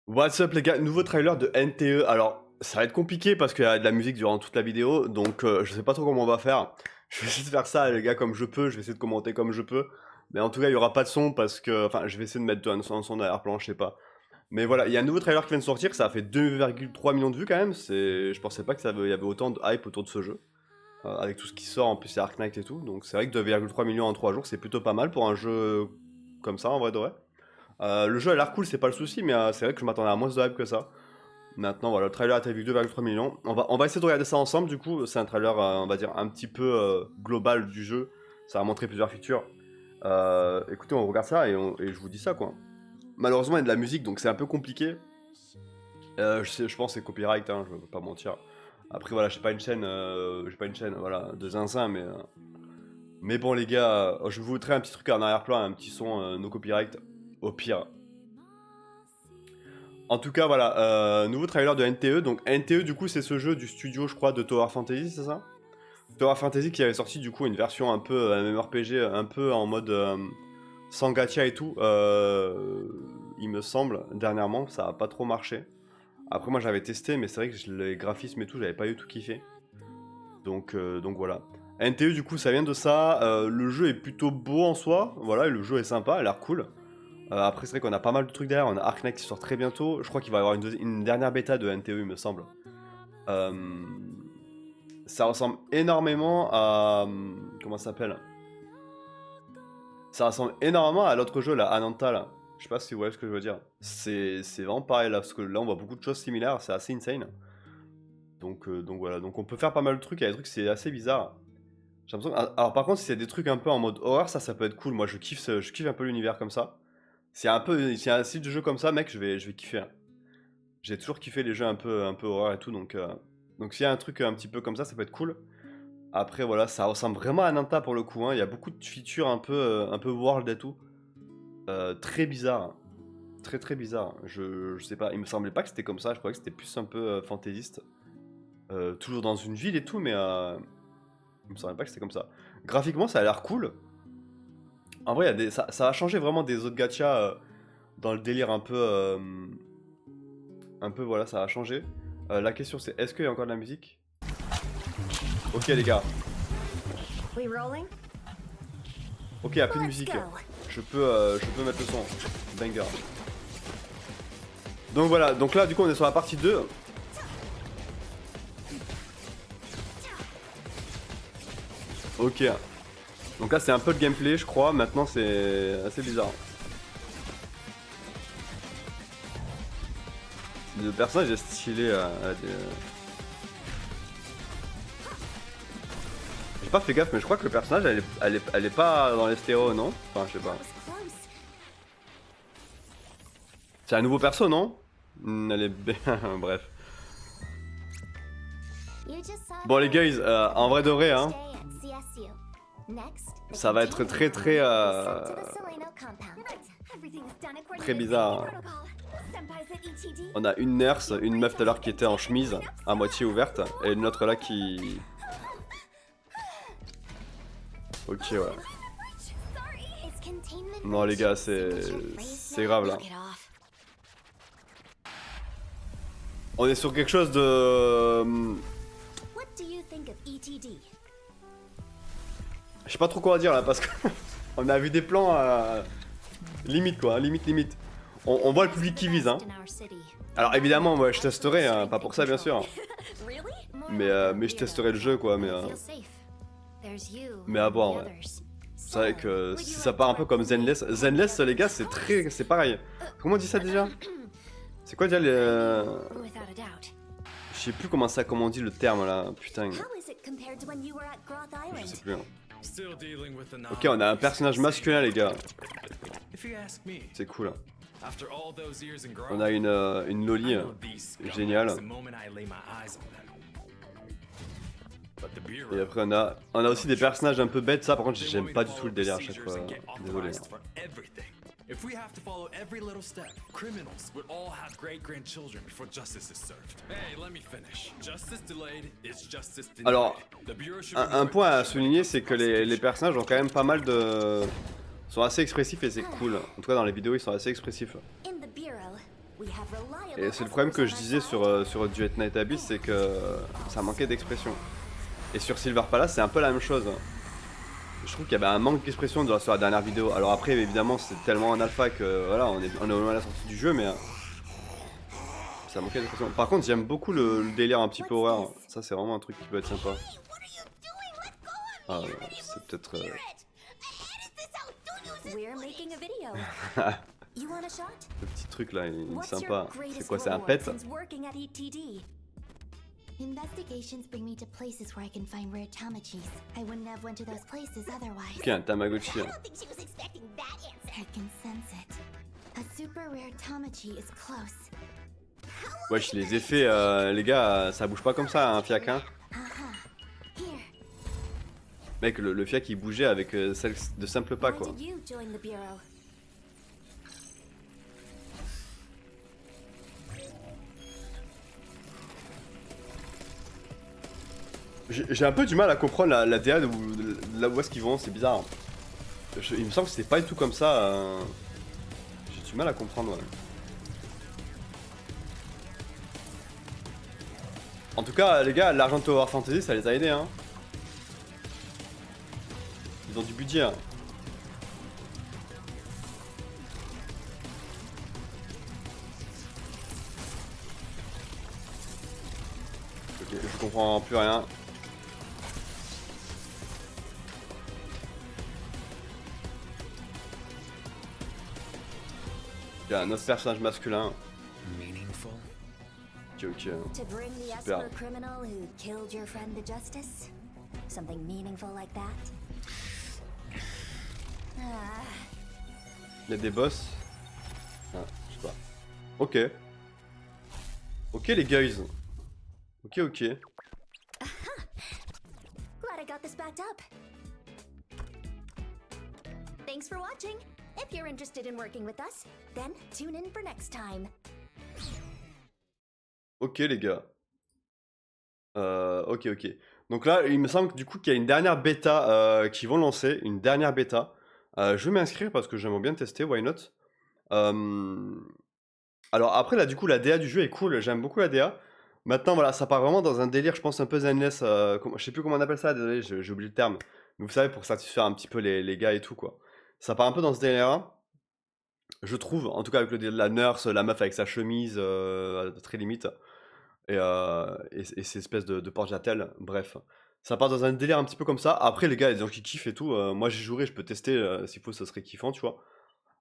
What's up les gars, nouveau trailer de NTE. Alors, ça va être compliqué parce qu'il y a de la musique durant toute la vidéo, donc je sais pas trop comment on va faire. Je vais essayer de faire ça les gars comme je peux, je vais essayer de commenter comme je peux. Mais en tout cas, il y aura pas de son parce que... Enfin, je vais essayer de mettre un son d'arrière-plan, je sais pas. Mais voilà, il y a un nouveau trailer qui vient de sortir, ça a fait 2,3 millions de vues quand même. Je pensais pas qu'il y avait autant de hype autour de ce jeu. Avec tout ce qui sort, en plus c'est Ark Knight et tout. Donc c'est vrai que 2,3 millions en 3 jours, c'est plutôt pas mal pour un jeu comme ça en vrai de vrai. Le jeu a l'air cool, c'est pas le souci, mais c'est vrai que je m'attendais à moins de hype que ça. Maintenant, voilà, le trailer a été vu 2,3 millions. On va essayer de regarder ça ensemble, du coup. C'est un trailer, on va dire, un petit peu global du jeu. Ça va montrer plusieurs features. Écoutez, on regarde ça et je vous dis ça, quoi. Malheureusement, il y a de la musique, donc c'est un peu compliqué. Je pense que c'est copyright, hein, je veux pas mentir. Après, voilà, j'ai pas une chaîne, voilà, de zinzin, mais bon, les gars, je vous montrer un petit truc en arrière-plan, un petit son no copyright, au pire. En tout cas, voilà, nouveau trailer de NTE. Donc NTE, du coup, c'est ce jeu du studio, je crois, de Tower Fantasy, c'est ça? Tower Fantasy qui avait sorti, du coup, une version un peu MMORPG, un peu en mode sans gacha et tout, il me semble, dernièrement, ça a pas trop marché. Après, moi, j'avais testé, mais c'est vrai que les graphismes et tout, j'avais pas eu tout kiffé. Donc voilà. NTE, du coup, ça vient de ça. Le jeu est plutôt beau en soi, voilà, et le jeu est sympa, il a l'air cool. Après, c'est vrai qu'on a pas mal de trucs derrière. On a Ark Knight qui sort très bientôt. Je crois qu'il va y avoir une dernière bêta de NTE, il me semble. Euh, Ça ressemble énormément à. Comment ça s'appelle? Ça ressemble énormément à l'autre jeu, là, Ananta, là. Je sais pas si vous voyez ce que je veux dire. C'est vraiment pareil, là, parce que là, on voit beaucoup de choses similaires. C'est assez insane. Donc voilà. Donc on peut faire pas mal de trucs. Il y a des trucs, c'est assez bizarre. J'ai l'impression. Alors par contre, si c'est des trucs un peu en mode horreur, ça peut être cool. Moi, je kiffe un peu l'univers comme ça. S'il y a un style de jeu comme ça, mec, je vais kiffer, hein. J'ai toujours kiffé les jeux un peu horreur et tout, donc s'il y a un truc un petit peu comme ça peut être cool. Après, voilà, ça ressemble vraiment à Nanta pour le coup, hein. Il y a beaucoup de features un peu world et tout. Très bizarre, hein. Très très bizarre. Je sais pas, il me semblait pas que c'était comme ça, je croyais que c'était plus un peu fantaisiste. Toujours dans une ville et tout, mais il me semblait pas que c'était comme ça. Graphiquement, ça a l'air cool. En vrai, ça a changé vraiment des autres gachas dans le délire un peu, voilà, ça a changé. La question c'est, est-ce qu'il y a encore de la musique? Ok les gars. Ok, il n'y a plus de musique. Je peux mettre le son. Banger. Donc voilà, donc là du coup on est sur la partie 2. Ok. Donc là c'est un peu de gameplay je crois, maintenant c'est assez bizarre. Le personnage est stylé J'ai pas fait gaffe mais je crois que le personnage elle est pas dans les stéréos non? Enfin je sais pas. C'est un nouveau perso non? Elle est bien, bref. Bon les guys, en vrai de vrai hein, ça va être très très très bizarre, hein. On a une nurse, une meuf tout à l'heure qui était en chemise, à moitié ouverte, et une autre là qui... Ok ouais. Non les gars, c'est grave là. On est sur quelque chose de... Je sais pas trop quoi dire là parce que on a vu des plans limite quoi, limite. On voit le public qui vise hein. Alors évidemment moi je testerai, hein, pas pour ça bien sûr. Mais je testerai le jeu quoi, mais à voir ouais. C'est vrai que si ça part un peu comme Zenless. Zenless les gars c'est pareil. Comment on dit ça déjà? C'est quoi déjà les... Je sais plus comment on dit le terme là, putain. Je sais plus. Hein. Ok, on a un personnage masculin les gars. C'est cool. Hein. On a une loli géniale. Et après on a aussi des personnages un peu bêtes, ça par contre j'aime pas du tout le délire à chaque fois. Désolé. If we have to follow every little step, criminals would all have great-grandchildren before justice is served. Hey, let me finish. Justice delayed is justice denied. Alors, un point à souligner, c'est que les personnages ont quand même pas mal de... sont assez expressifs et c'est cool. En tout cas, dans les vidéos, ils sont assez expressifs. Et c'est le problème que je disais sur Duet Night Abyss, c'est que ça manquait d'expression. Et sur Silver Palace, c'est un peu la même chose. Je trouve qu'il y avait un manque d'expression sur la dernière vidéo. Alors après, évidemment, c'est tellement en alpha que voilà, on est au moment de la sortie du jeu, mais ça manquait d'expression. Par contre, j'aime beaucoup le délire un petit peu horreur. Ça, c'est vraiment un truc qui peut être sympa. Ah, c'est peut-être... Le petit truc là, il est sympa. C'est quoi, c'est un pet? Investigations bring me to places where I can find rare Tamagotchis. I wouldn't have went to those places otherwise. Ok, un Tamagotchi. I don't think she was expecting that answer. I can sense it. A super rare Tamagotchi is close. Wesh, les effets, les gars, ça bouge pas comme ça, un fiac, hein. Mec, le fiac il bougeait avec celle de simple pas, quoi. J'ai un peu du mal à comprendre la DA de là où est-ce qu'ils vont, c'est bizarre. Il me semble que c'était pas du tout comme ça. J'ai du mal à comprendre, ouais. En tout cas, les gars, l'argent de Tower Fantasy, ça les a aidés, hein. Ils ont du budget, hein. Ok, je comprends plus rien. Il y a un autre personnage masculin. Ok, ok. Super. Il y a des boss. Ah, je sais pas. Ok. Ok les guys. Ok, ok. Glad I got this backed up. Thanks for watching. If you're interested in working with us, then tune in for next time. Ok les gars. Ok, ok. Donc là, il me semble que du coup qu'il y a une dernière bêta qu'ils vont lancer, une dernière bêta. Je vais m'inscrire parce que j'aimerais bien tester, why not. Alors après là, du coup, la DA du jeu est cool, j'aime beaucoup la DA. Maintenant, voilà, ça part vraiment dans un délire, je pense un peu zenless. Je sais plus comment on appelle ça, désolé, j'ai oublié le terme. Mais vous savez, pour satisfaire un petit peu les gars et tout, quoi. Ça part un peu dans ce délire-là. Je trouve, en tout cas avec le délire de la nurse, la meuf avec sa chemise très limite. Et ces espèces de porte-jatel, bref. Ça part dans un délire un petit peu comme ça. Après, les gars, il y a des gens qui kiffent et tout. Moi, j'y jouerai, je peux tester. S'il faut, ça serait kiffant, tu vois.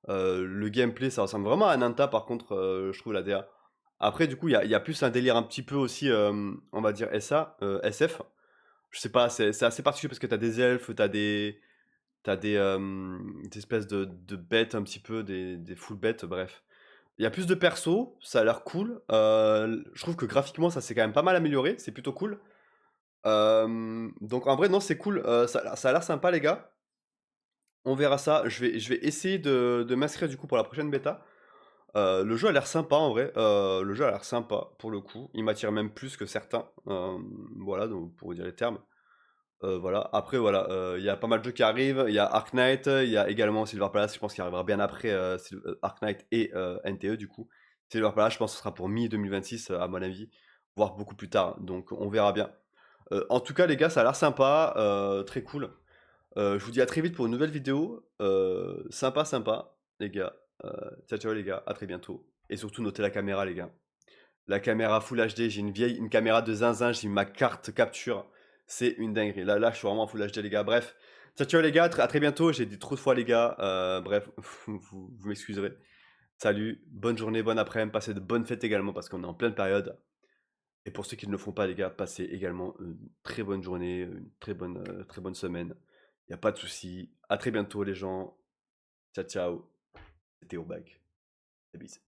Le gameplay, ça ressemble vraiment à Nanta, par contre, je trouve la DA. Après, du coup, il y a plus un délire un petit peu aussi, on va dire SF. Je sais pas, c'est assez particulier parce que t'as des elfes, des espèces de bêtes un petit peu, des full bêtes, bref. Il y a plus de persos, ça a l'air cool. Je trouve que graphiquement, ça s'est quand même pas mal amélioré, c'est plutôt cool. Donc en vrai, non, c'est cool. Ça a l'air sympa, les gars. On verra ça. Je vais essayer de m'inscrire du coup pour la prochaine bêta. Le jeu a l'air sympa en vrai. Le jeu a l'air sympa pour le coup. Il m'attire même plus que certains. Voilà, donc, pour vous dire les termes. Voilà. Après, voilà, il y a pas mal de jeux qui arrivent. Il y a Ark Knight, il y a également Silver Palace, je pense qu'il arrivera bien après Ark Knight et NTE du coup. Silver Palace, je pense que ce sera pour mi-2026 à mon avis, voire beaucoup plus tard. Donc on verra bien. En tout cas, les gars, ça a l'air sympa, très cool. Je vous dis à très vite pour une nouvelle vidéo. Sympa, sympa, les gars. Ciao, ciao, les gars. À très bientôt. Et surtout, notez la caméra, les gars. La caméra Full HD, j'ai une caméra de zinzin, j'ai ma carte capture. C'est une dinguerie. Là, je suis vraiment en Full HD, les gars. Bref. Ciao, ciao, les gars. À très bientôt. J'ai dit trop de fois, les gars. Bref, vous m'excuserez. Salut. Bonne journée, bonne après-midi. Passez de bonnes fêtes également parce qu'on est en pleine période. Et pour ceux qui ne le font pas, les gars, passez également une très bonne journée, une très bonne semaine. Il n'y a pas de souci. À très bientôt, les gens. Ciao, ciao. C'était au bac. Des bises.